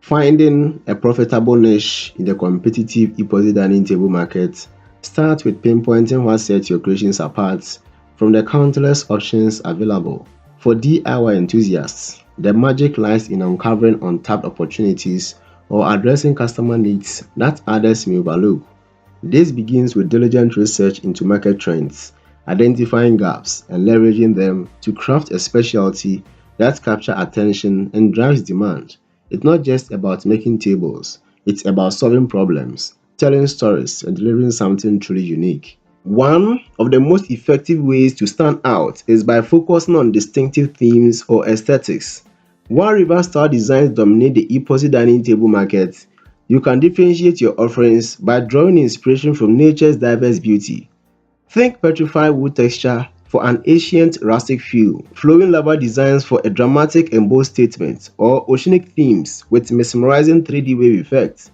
Finding a profitable niche in the competitive epoxy dining table market starts with pinpointing what sets your creations apart from the countless options available. For DIY enthusiasts, the magic lies in uncovering untapped opportunities or addressing customer needs that others may overlook. This begins with diligent research into market trends, identifying gaps, and leveraging them to craft a specialty that captures attention and drives demand. It's not just about making tables, it's about solving problems, telling stories, and delivering something truly unique. One of the most effective ways to stand out is by focusing on distinctive themes or aesthetics. While river style designs dominate the epoxy dining table market, you can differentiate your offerings by drawing inspiration from nature's diverse beauty. Think petrified wood texture for an ancient rustic feel, flowing lava designs for a dramatic and bold statement, or oceanic themes with mesmerizing 3D wave effects.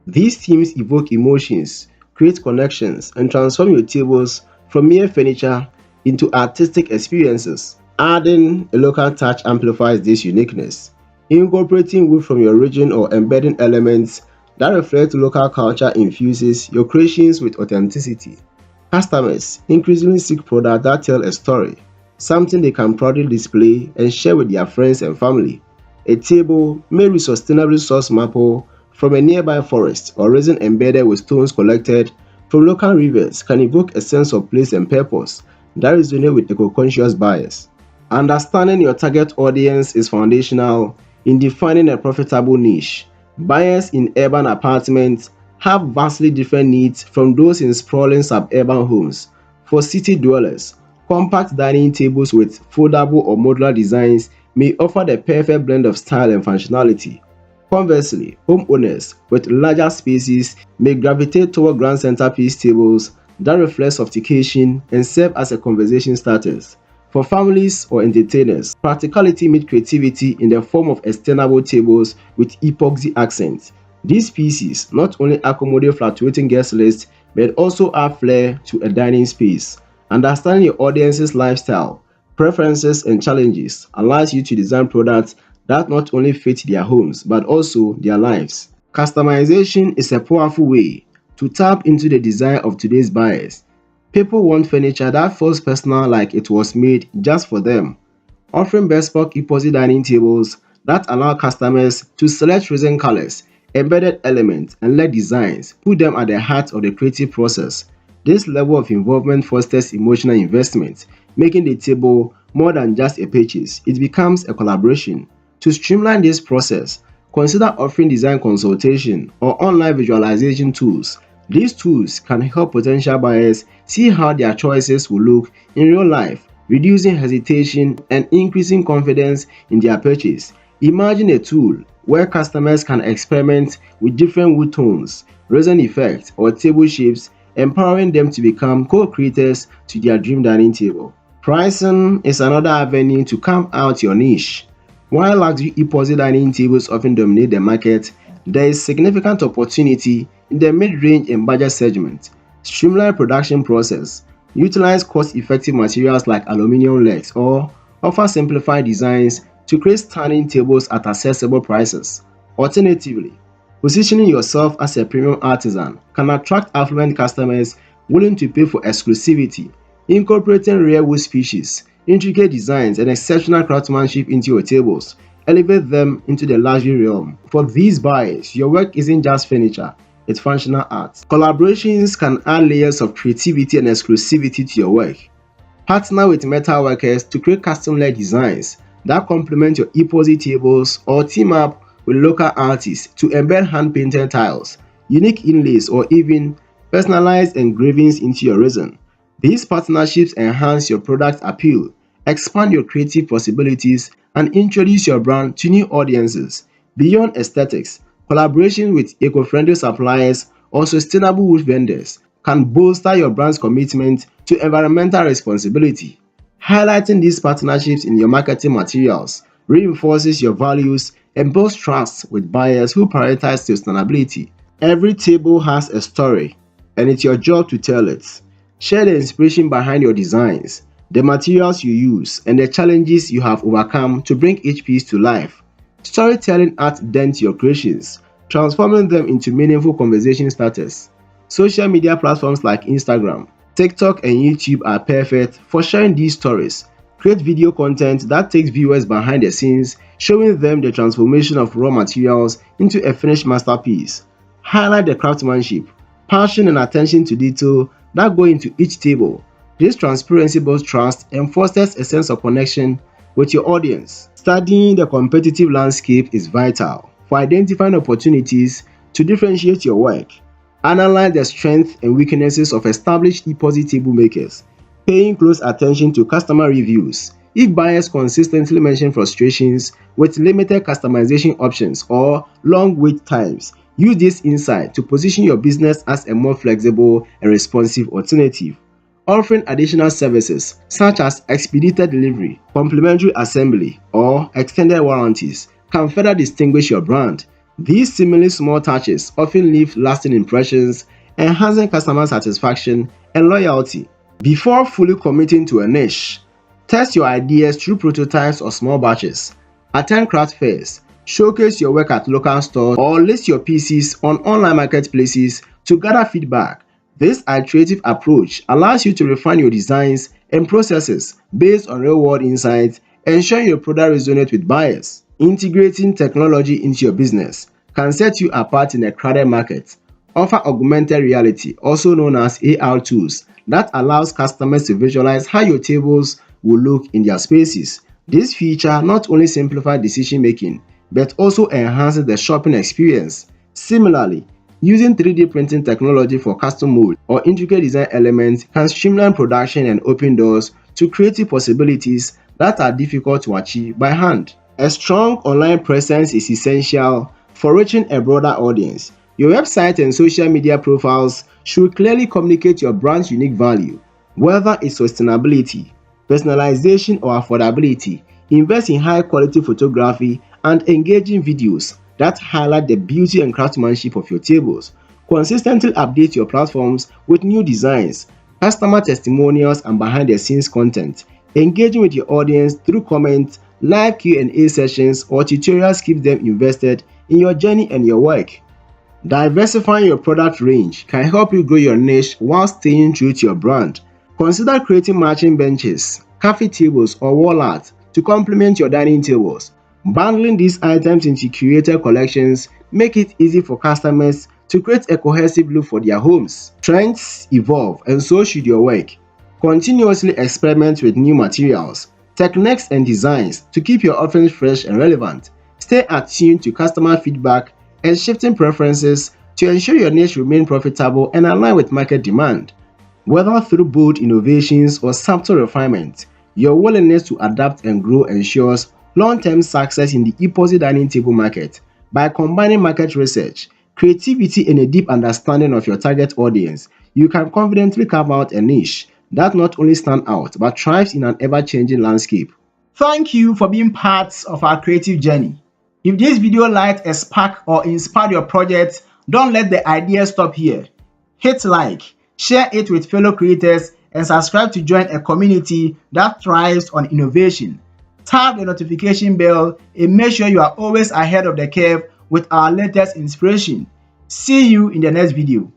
These themes evoke emotions, create connections, and transform your tables from mere furniture into artistic experiences. Adding a local touch amplifies this uniqueness. Incorporating wood from your region or embedding elements that reflect local culture infuses your creations with authenticity. Customers increasingly seek products that tell a story, something they can proudly display and share with their friends and family. A table made with sustainably sourced maple from a nearby forest or resin embedded with stones collected from local rivers can evoke a sense of place and purpose that resonates with eco-conscious buyers. Understanding your target audience is foundational in defining a profitable niche. Buyers in urban apartments have vastly different needs from those in sprawling suburban homes. For city dwellers, compact dining tables with foldable or modular designs may offer the perfect blend of style and functionality. Conversely, homeowners with larger spaces may gravitate toward grand centerpiece tables that reflect sophistication and serve as a conversation starters. For families or entertainers, practicality meets creativity in the form of extendable tables with epoxy accents. These pieces not only accommodate fluctuating guest lists but also add flair to a dining space. Understanding your audience's lifestyle, preferences, and challenges allows you to design products that not only fit their homes but also their lives. Customization is a powerful way to tap into the desire of today's buyers. People want furniture that feels personal, like it was made just for them. Offering bespoke epoxy dining tables that allow customers to select resin colors, embedded elements, and LED designs put them at the heart of the creative process. This level of involvement fosters emotional investment, making the table more than just a purchase. It becomes a collaboration. To streamline this process, consider offering design consultation or online visualization tools. These tools can help potential buyers see how their choices will look in real life, reducing hesitation and increasing confidence in their purchase. Imagine a tool where customers can experiment with different wood tones, resin effects, or table shapes, empowering them to become co-creators to their dream dining table. Pricing is another avenue to camp out your niche. While luxury epoxy dining tables often dominate the market, there is significant opportunity in the mid-range and budget segment. Streamline production process, utilize cost-effective materials like aluminum legs, or offer simplified designs to create stunning tables at accessible prices. Alternatively, positioning yourself as a premium artisan can attract affluent customers willing to pay for exclusivity. Incorporating rare wood species, intricate designs, and exceptional craftsmanship into your tables elevate them into the luxury realm. For these buyers, your work isn't just furniture, it's functional art. Collaborations can add layers of creativity and exclusivity to your work. Partner with metalworkers to create custom-led designs that complement your epoxy tables, or team up with local artists to embed hand-painted tiles, unique inlays, or even personalized engravings into your resin. These partnerships enhance your product appeal, expand your creative possibilities, and introduce your brand to new audiences. Beyond aesthetics, collaboration with eco-friendly suppliers or sustainable wood vendors can bolster your brand's commitment to environmental responsibility. Highlighting these partnerships in your marketing materials reinforces your values and builds trust with buyers who prioritize sustainability. Every table has a story, and it's your job to tell it. Share the inspiration behind your designs, the materials you use, and the challenges you have overcome to bring each piece to life. Storytelling adds depth to your creations, transforming them into meaningful conversation starters. Social media platforms like Instagram, TikTok, and YouTube are perfect for sharing these stories. Create video content that takes viewers behind the scenes, showing them the transformation of raw materials into a finished masterpiece. Highlight the craftsmanship, passion, and attention to detail that go into each table. This transparency builds trust and fosters a sense of connection with your audience. Studying the competitive landscape is vital for identifying opportunities to differentiate your work. Analyze the strengths and weaknesses of established epoxy table makers, paying close attention to customer reviews. If buyers consistently mention frustrations with limited customization options or long wait times, use this insight to position your business as a more flexible and responsive alternative. Offering additional services such as expedited delivery, complimentary assembly, or extended warranties can further distinguish your brand. These seemingly small touches often leave lasting impressions, enhancing customer satisfaction and loyalty. Before fully committing to a niche, test your ideas through prototypes or small batches. Attend craft fairs, showcase your work at local stores, or list your pieces on online marketplaces to gather feedback. This iterative approach allows you to refine your designs and processes based on real-world insights, ensuring your product resonates with buyers. Integrating technology into your business can set you apart in a crowded market. Offer augmented reality, also known as AR tools, that allows customers to visualize how your tables will look in their spaces. This feature not only simplifies decision making but also enhances the shopping experience. Similarly, using 3D printing technology for custom mold or intricate design elements can streamline production and open doors to creative possibilities that are difficult to achieve by hand. A strong online presence is essential for reaching a broader audience. Your website and social media profiles should clearly communicate your brand's unique value, whether it's sustainability, personalization, or affordability. Invest in high-quality photography and engaging videos that highlight the beauty and craftsmanship of your tables. Consistently update your platforms with new designs, customer testimonials, and behind-the-scenes content. Engaging with your audience through comments, live Q&A sessions, or tutorials keeps them invested in your journey and your work. Diversifying your product range can help you grow your niche while staying true to your brand. Consider creating matching benches, coffee tables, or wall art to complement your dining tables. Bundling these items into curated collections make it easy for customers to create a cohesive look for their homes. Trends evolve, and so should your work. Continuously experiment with new materials, techniques, and designs to keep your offerings fresh and relevant. Stay attuned to customer feedback and shifting preferences to ensure your niche remains profitable and aligned with market demand. Whether through bold innovations or subtle refinement, your willingness to adapt and grow ensures long-term success in the epoxy dining table market. By combining market research, creativity, and a deep understanding of your target audience, you can confidently carve out a niche that not only stands out but thrives in an ever-changing landscape. Thank you for being part of our creative journey. If this video lighted a spark or inspired your project, don't let the idea stop here. Hit like, share it with fellow creators, and subscribe to join a community that thrives on innovation. Tap the notification bell and make sure you are always ahead of the curve with our latest inspiration. See you in the next video.